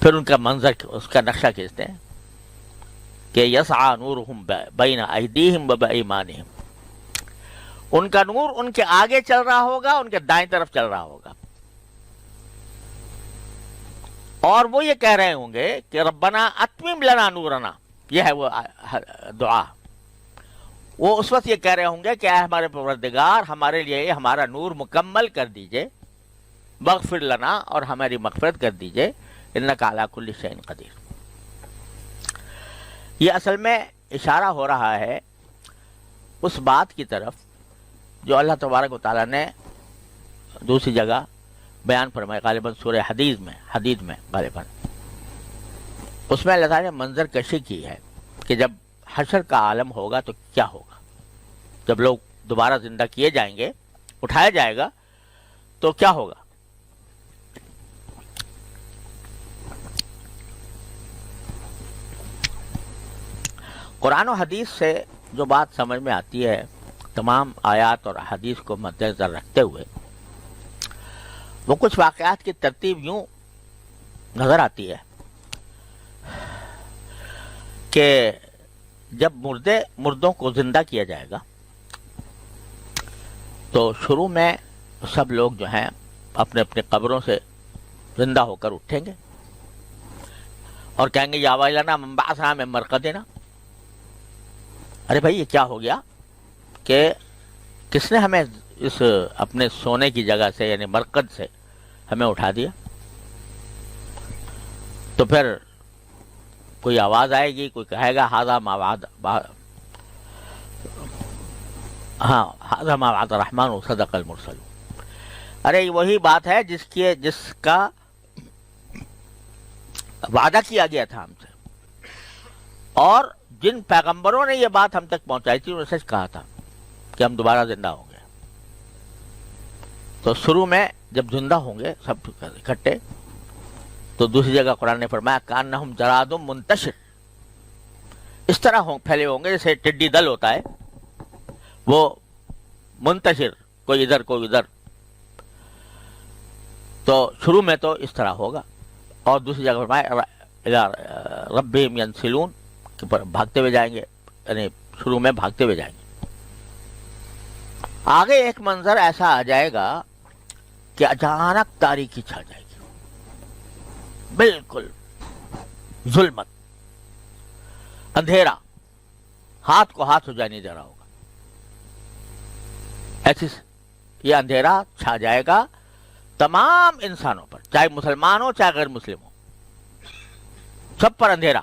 پھر ان کا منظر اس کا نقشہ کھینچتے ہیں کہ یسعی نورہم بین ایدیہم و بایمانہم، ان کا نور ان کے آگے چل رہا ہوگا، ان کے دائیں طرف چل رہا ہوگا، اور وہ یہ کہہ رہے ہوں گے کہ ربنا اتمم لنا نورنا، یہ ہے وہ دعا. وہ اس وقت یہ کہہ رہے ہوں گے کہ اے ہمارے پروردگار، ہمارے لیے ہمارا نور مکمل کر دیجئے، مغفر لنا، اور ہماری مغفرت کر دیجئے، انک علی کل شیء قدیر. یہ اصل میں اشارہ ہو رہا ہے اس بات کی طرف جو اللہ تبارک و تعالیٰ نے دوسری جگہ بیان فرمائے، غالباً سورہ حدید میں غالباً اس میں اللہ تعالیٰ نے منظر کشی کی ہے کہ جب حشر کا عالم ہوگا تو کیا ہوگا، جب لوگ دوبارہ زندہ کیے جائیں گے، اٹھایا جائے گا تو کیا ہوگا. قرآن و حدیث سے جو بات سمجھ میں آتی ہے، تمام آیات اور حدیث کو مد نظر رکھتے ہوئے، وہ کچھ واقعات کی ترتیب یوں نظر آتی ہے کہ جب مردوں کو زندہ کیا جائے گا تو شروع میں سب لوگ جو ہیں اپنے اپنے قبروں سے زندہ ہو کر اٹھیں گے اور کہیں گے یا ویلنا من بعثنا من مرقدنا. ارے بھائی یہ کیا ہو گیا کہ کس نے ہمیں اس اپنے سونے کی جگہ سے یعنی مرقد سے ہمیں اٹھا دیا. تو پھر کوئی آواز آئے گی، کوئی کہے گا ھذا ما وعد ھذا ما وعد الرحمن وصدق المرسلون. ارے وہی بات ہے جس کا وعدہ کیا گیا تھا ہم سے، اور جن پیغمبروں نے یہ بات ہم تک پہنچائی تھی انہوں نے سچ کہا تھا کہ ہم دوبارہ زندہ ہوں گے. تو شروع میں جب زندہ ہوں گے سب اکٹھے تو دوسری جگہ قرآن نے فرمایا کانہم جراد منتشر، اس طرح پھیلے ہوں گے جیسے ٹڈی دل ہوتا ہے، وہ منتشر، کوئی ادھر کوئی ادھر. تو شروع میں تو اس طرح ہوگا، اور دوسری جگہ فرمایا ربہم ینسلون، کہ بھاگتے ہوئے جائیں گے، یعنی شروع میں بھاگتے ہوئے جائیں گے. آگے ایک منظر ایسا آ جائے گا کہ اچانک تاریکی چھا جائے گی، بالکل ظلمت، اندھیرا، ہاتھ کو ہاتھ ہو جانے دے رہا ہوگا. ایسی یہ اندھیرا چھا جائے گا تمام انسانوں پر، چاہے مسلمان ہو چاہے غیر مسلم ہو، سب پر اندھیرا.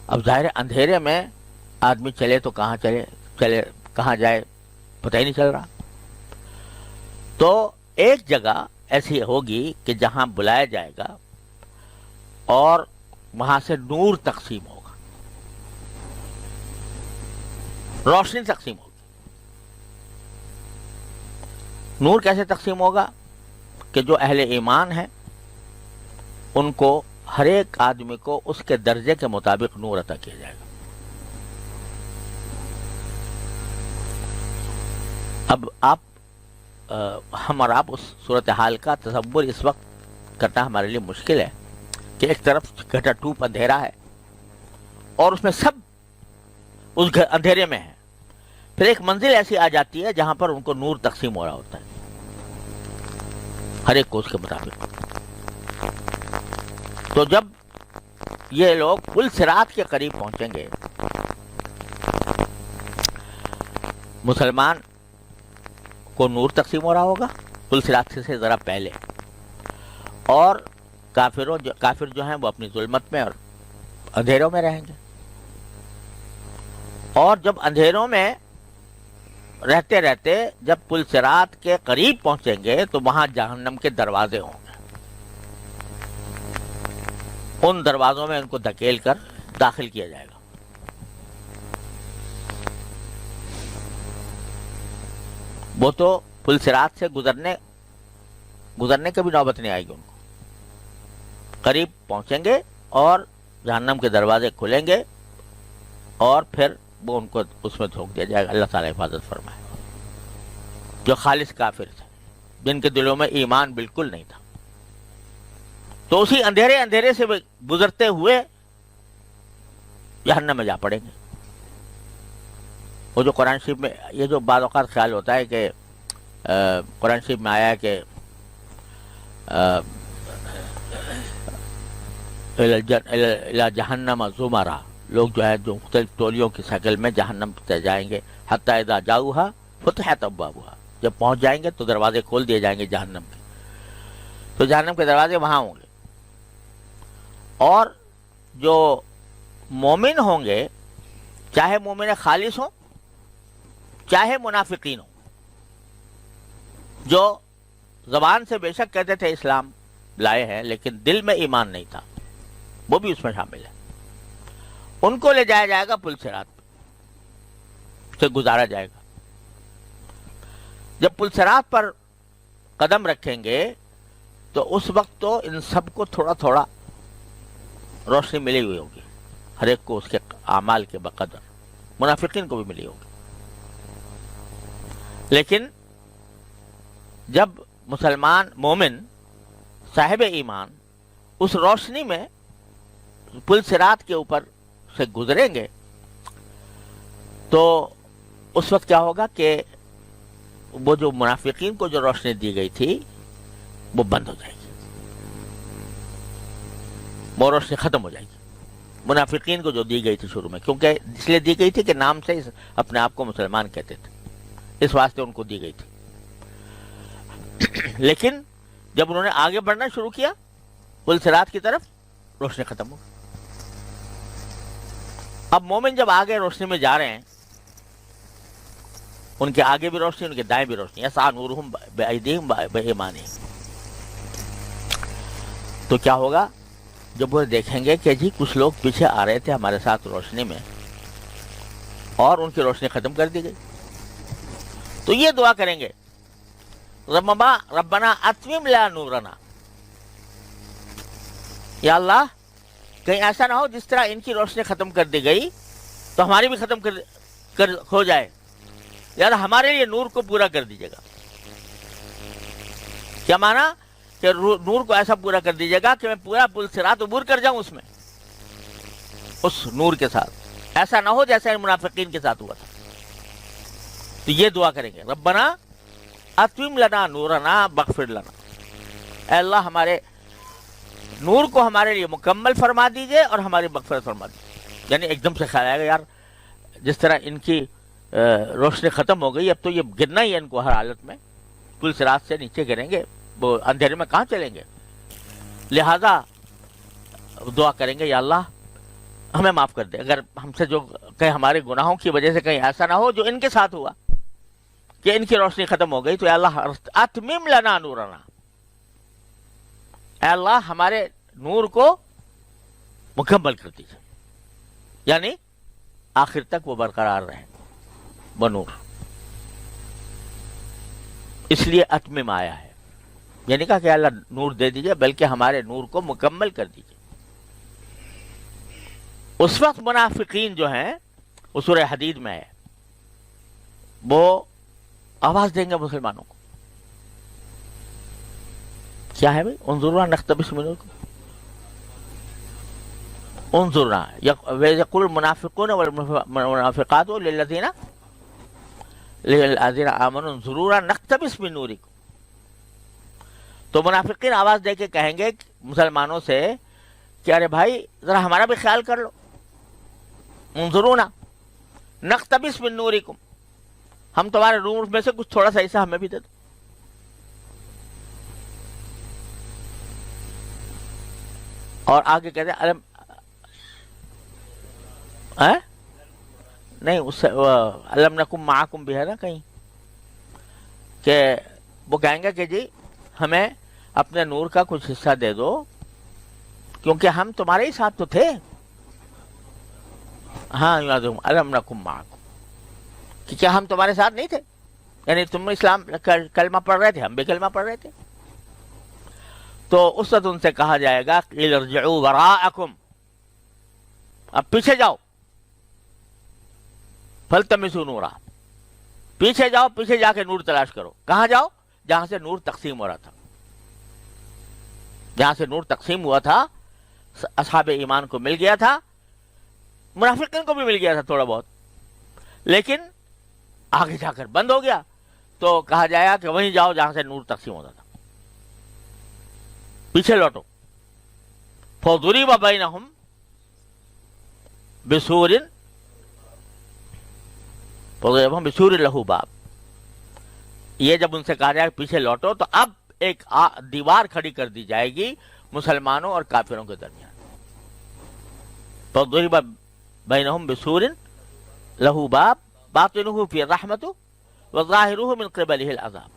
اب ظاہر اندھیرے میں آدمی چلے تو کہاں چلے کہاں جائے پتہ ہی نہیں چل رہا. تو ایک جگہ ایسی ہوگی کہ جہاں بلایا جائے گا اور وہاں سے نور تقسیم ہوگا، روشنی تقسیم ہوگی. نور کیسے تقسیم ہوگا کہ جو اہل ایمان ہیں ان کو ہر ایک آدمی کو اس کے درجے کے مطابق نور عطا کیا جائے گا. اب ہم اور آپ اس صورتحال کا تصور اس وقت کرنا ہمارے لیے مشکل ہے کہ ایک طرف گھٹا ٹوپ اندھیرا ہے اور اس میں سب اس اندھیرے میں ہیں. پھر ایک منزل ایسی آ جاتی ہے جہاں پر ان کو نور تقسیم ہو رہا ہوتا ہے، ہر ایک کو اس کے مطابق. تو جب یہ لوگ پل صراط کے قریب پہنچیں گے، مسلمان کو نور تقسیم ہو رہا ہوگا پل صراط سے ذرا پہلے، اور کافر جو ہیں وہ اپنی ظلمت میں اور اندھیروں میں رہیں گے. اور جب اندھیروں میں رہتے رہتے جب پل صراط کے قریب پہنچیں گے تو وہاں جہنم کے دروازے ہوں گے، ان دروازوں میں ان کو دھکیل کر داخل کیا جائے گا. وہ تو پل صراط سے گزرنے کی بھی نوبت نہیں آئے گی ان کو. قریب پہنچیں گے اور جہنم کے دروازے کھلیں گے اور پھر وہ ان کو اس میں دھوک دیا جائے گا. اللہ تعالیٰ حفاظت فرمائے. جو خالص کافر تھے، جن کے دلوں میں ایمان بالکل نہیں تھا، تو اسی اندھیرے سے گزرتے ہوئے جہنم میں جا پڑیں گے. وہ جو قرآن شریف میں یہ جو بعض اوقات خیال ہوتا ہے کہ قرآن شریف میں آیا ہے کہ الی جہنم زمرا، لوگ جو ہے جو مختلف ٹولیوں کی شکل میں جہنم سے جائیں گے. حتی اذا جاؤہا فتحت ابوابہا، جب پہنچ جائیں گے تو دروازے کھول دیے جائیں گے جہنم کے. تو جہنم کے دروازے وہاں ہوں گے. اور جو مومن ہوں گے، چاہے مومن خالص ہوں چاہے منافقین ہوں، جو زبان سے بے شک کہتے تھے اسلام لائے ہیں لیکن دل میں ایمان نہیں تھا، وہ بھی اس میں شامل ہے. ان کو لے جایا جائے گا پل صراط سے گزارا جائے گا. جب پل صراط پر قدم رکھیں گے تو اس وقت تو ان سب کو تھوڑا تھوڑا روشنی ملی ہوئی ہوگی، ہر ایک کو اس کے اعمال کے بقدر، منافقین کو بھی ملی ہوگی. لیکن جب مسلمان مومن صاحب ایمان اس روشنی میں پل صراط کے اوپر سے گزریں گے تو اس وقت کیا ہوگا کہ وہ جو منافقین کو جو روشنی دی گئی تھی وہ بند ہو جائے گی، وہ روشنی ختم ہو جائے گی منافقین کو جو دی گئی تھی شروع میں، کیونکہ اس لیے دی گئی تھی کہ نام سے اپنے آپ کو مسلمان کہتے تھے، اس واسطے ان کو دی گئی تھی. لیکن جب انہوں نے آگے بڑھنا شروع کیا پل صراط کی طرف، روشنی ختم ہو گئی. اب مومن جب آگے روشنی میں جا رہے ہیں، ان کے آگے بھی روشنی، ان کے دائیں بھی روشنی، یسعی نورہم بایدیہم وبایمانہم. تو کیا ہوگا جب وہ دیکھیں گے کہ جی کچھ لوگ پیچھے آ رہے تھے ہمارے ساتھ روشنی میں اور ان کی روشنی ختم کر دی گئی، تو یہ دعا کریں گے ربنا اتمم لنا نورنا، یا اللہ کہیں ایسا نہ ہو جس طرح ان کی روشنی ختم کر دی گئی تو ہماری بھی ختم ہو جائے، یا اللہ ہمارے لیے نور کو پورا کر دیجیے گا. کیا معنی کہ نور کو ایسا پورا کر دیجیے گا کہ میں پورا پل صراط عبور کر جاؤں اس میں، اس نور کے ساتھ، ایسا نہ ہو جیسا ان منافقین کے ساتھ ہوا تھا. تو یہ دعا کریں گے ربنا اتمم لنا نورنا بغفر لنا، اے اللہ ہمارے نور کو ہمارے لیے مکمل فرما دیجئے اور ہماری مغفرت فرما دیجئے. یعنی ایک دم سے خیال آئے گا یار جس طرح ان کی روشنی ختم ہو گئی، اب تو یہ گرنا ہی ہے ان کو ہر حالت میں، پل صراط سے نیچے گریں گے، وہ اندھیرے میں کہاں چلیں گے. لہذا دعا کریں گے یا اللہ ہمیں معاف کر دے، اگر ہم سے جو کہیں ہمارے گناہوں کی وجہ سے کہیں ایسا نہ ہو جو ان کے ساتھ ہوا کہ ان کی روشنی ختم ہو گئی، تو یا اللہ اتمم لنا نورنا، اے اللہ ہمارے نور کو مکمل کر دیجیے، یعنی آخر تک وہ برقرار رہے وہ نور. اس لیے اتمم آیا ہے، یعنی کہا کہ اللہ نور دے دیجیے بلکہ ہمارے نور کو مکمل کر دیجیے. اس وقت منافقین جو ہیں وہ سورہ حدید میں ہے، وہ آواز دیں گے مسلمانوں کو، کیا ہے بھائی انظرنا نقتبس من نورکم، انظرنا ویقول المنافقون والمنافقات للذین آمنوا انظرونا نقتبس من نورکم. تو منافقین آواز دے کے کہیں گے مسلمانوں سے کہ ارے بھائی ذرا ہمارا بھی خیال کر لو، انظرونا نقتبس من نورکم، ہم تمہارے نور میں سے کچھ تھوڑا سا حصہ ہمیں بھی دے دو. اور آگے کہتے ہیں نہیں اس سے علم نکم معکم بھی ہے نا کہیں، کہ وہ کہیں گے کہ جی ہمیں اپنے نور کا کچھ حصہ دے دو کیونکہ ہم تمہارے ہی ساتھ تو تھے. ہاں علم نکم معکم، کہ کیا ہم تمہارے ساتھ نہیں تھے، یعنی تم اسلام کلمہ پڑھ رہے تھے، ہم بھی کلمہ پڑھ رہے تھے. تو اس وقت ان سے کہا جائے گا ارجعوا وراءکم، اب پیچھے جاؤ، فالتمسوا نورا، پیچھے جاؤ، پیچھے جا کے نور تلاش کرو. کہاں جاؤ؟ جہاں سے نور تقسیم ہو رہا تھا. جہاں سے نور تقسیم ہوا تھا اصحاب ایمان کو مل گیا تھا، منافقین کو بھی مل گیا تھا تھوڑا بہت، لیکن آگے جا کر بند ہو گیا، تو کہا جائے گا کہ وہیں جاؤ جہاں سے نور تقسیم ہوتا تھا، پیچھے لوٹو۔ فَضُرِبَ بَيْنَهُمْ بِسُورٍ لَهُ بَابٍ، یہ جب ان سے کہا جائے پیچھے لوٹو تو اب ایک دیوار کھڑی کر دی جائے گی مسلمانوں اور کافروں کے درمیان۔ فَضُرِبَ بَيْنَهُمْ بِسُورٍ لَهُ بَابٍ بَاطِنُهُ فِيهِ الرَّحْمَةُ وَظَاهِرُهُ مِنْ قِبَلِهِ الْعَذَابُ،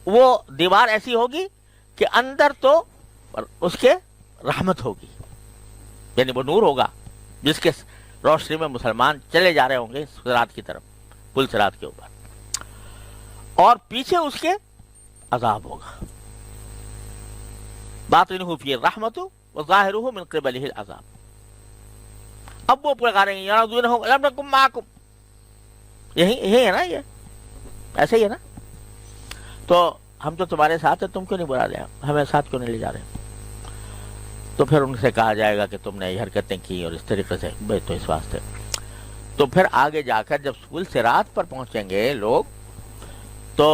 وہ دیوار ایسی ہوگی کہ اندر تو اس کے رحمت ہوگی، یعنی وہ نور ہوگا جس کے روشنی میں مسلمان چلے جا رہے ہوں گے صراط کی طرف، پل صراط کے اوپر، اور پیچھے اس کے عذاب ہوگا۔ باطنہ فی الرحمۃ وظاہرہ من قبلہ العذاب۔ اب وہ پکاریں گے ینادونہم الم نکن معکم، یہی ہے نا، یہ ایسے ہی ہے نا، تو ہم تو تمہارے ساتھ ہیں، تم کیوں نہیں بلا رہے، ہمیں ساتھ کیوں نہیں لے جا رہے؟ تو پھر ان سے کہا جائے گا کہ تم نے یہ حرکتیں کی اور اس طریقے سے، بھائی تو اس واسطے۔ تو پھر آگے جا کر جب پل صراط پر پہنچیں گے لوگ تو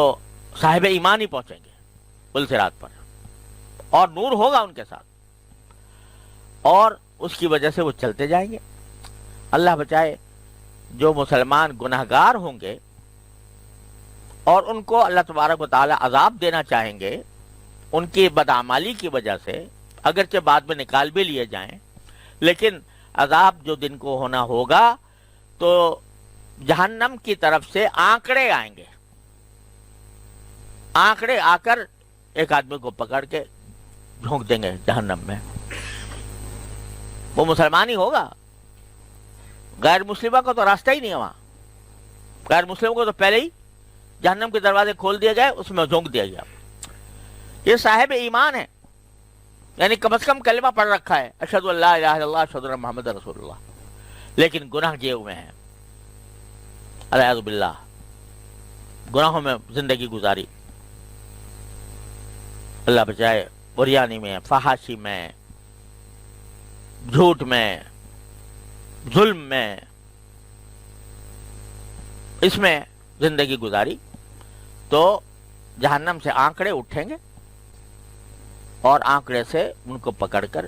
صاحب ایمان ہی پہنچیں گے پل صراط پر، اور نور ہوگا ان کے ساتھ، اور اس کی وجہ سے وہ چلتے جائیں گے۔ اللہ بچائے، جو مسلمان گناہگار ہوں گے اور ان کو اللہ تبارک و تعالی عذاب دینا چاہیں گے ان کی بدعمالی کی وجہ سے، اگرچہ بعد میں نکال بھی لیے جائیں، لیکن عذاب جو دن کو ہونا ہوگا تو جہنم کی طرف سے آنکڑے آئیں گے، آنکڑے آ کر ایک آدمی کو پکڑ کے جھونک دیں گے جہنم میں، وہ مسلمان ہی ہوگا، غیر مسلمہ کو تو راستہ ہی نہیں ہے وہاں، غیر مسلموں کو تو پہلے ہی جہنم کے دروازے کھول دیے گئے، اس میں جھونک دیا گیا۔ یہ صاحب ایمان ہے، یعنی کم از کم کلمہ پڑھ رکھا ہے، اشہد ان لا الہ الا اللہ اشہد ان محمد رسول اللہ، لیکن گناہ کیے ہوئے ہیں، العیاذ باللہ، گناہوں میں زندگی گزاری، اللہ بچائے، بریانی میں، فحاشی میں، جھوٹ میں، ظلم میں، اس میں زندگی گزاری، تو جہنم سے آنکڑے اٹھیں گے اور آنکڑے سے ان کو پکڑ کر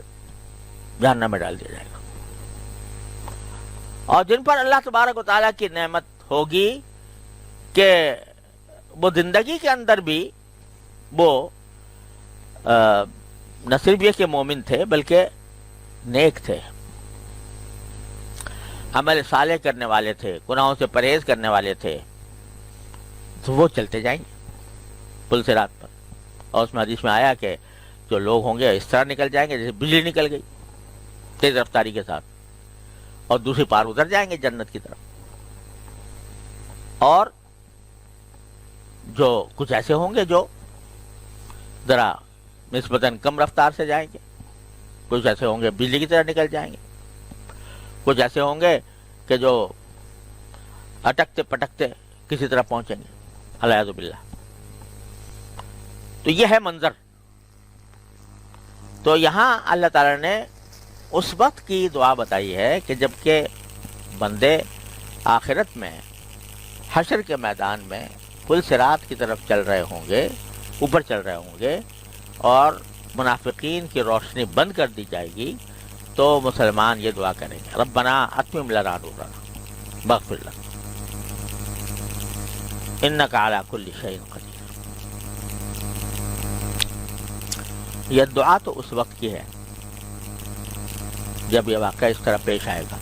جہنم میں ڈال دیا جائے گا۔ اور جن پر اللہ تبارک و تعالیٰ کی نعمت ہوگی کہ وہ زندگی کے اندر بھی وہ نہ صرف یہ کہ مومن تھے بلکہ نیک تھے، عمل صالح کرنے والے تھے، گناہوں سے پرہیز کرنے والے تھے، تو وہ چلتے جائیں گے پل صراط پر، اور اس میں حدیث میں آیا کہ جو لوگ ہوں گے اس طرح نکل جائیں گے جیسے بجلی نکل گئی تیز رفتاری کے ساتھ، اور دوسری پار اتر جائیں گے جنت کی طرف، اور جو کچھ ایسے ہوں گے جو ذرا نسبتاً کم رفتار سے جائیں گے، کچھ ایسے ہوں گے بجلی کی طرح نکل جائیں گے، کچھ ایسے ہوں گے کہ جو اٹکتے پٹکتے کسی طرح پہنچیں گے، العیاذ باللہ۔ تو یہ ہے منظر۔ تو یہاں اللہ تعالیٰ نے اس وقت کی دعا بتائی ہے کہ جب کہ بندے آخرت میں حشر کے میدان میں پل صراط کی طرف چل رہے ہوں گے، اوپر چل رہے ہوں گے، اور منافقین کی روشنی بند کر دی جائے گی، تو مسلمان یہ دعا کریں گے، ربنا اتمم لنا نورنا واغفر لنا انک علی کل شیء قدیر۔ یہ دعا تو اس وقت کی ہے جب یہ واقعہ اس طرح پیش آئے گا،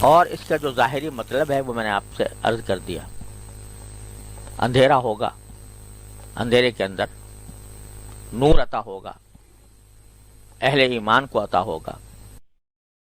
اور اس کا جو ظاہری مطلب ہے وہ میں نے آپ سے عرض کر دیا، اندھیرا ہوگا، اندھیرے کے اندر نور عطا ہوگا، اہل ایمان کو عطا ہوگا،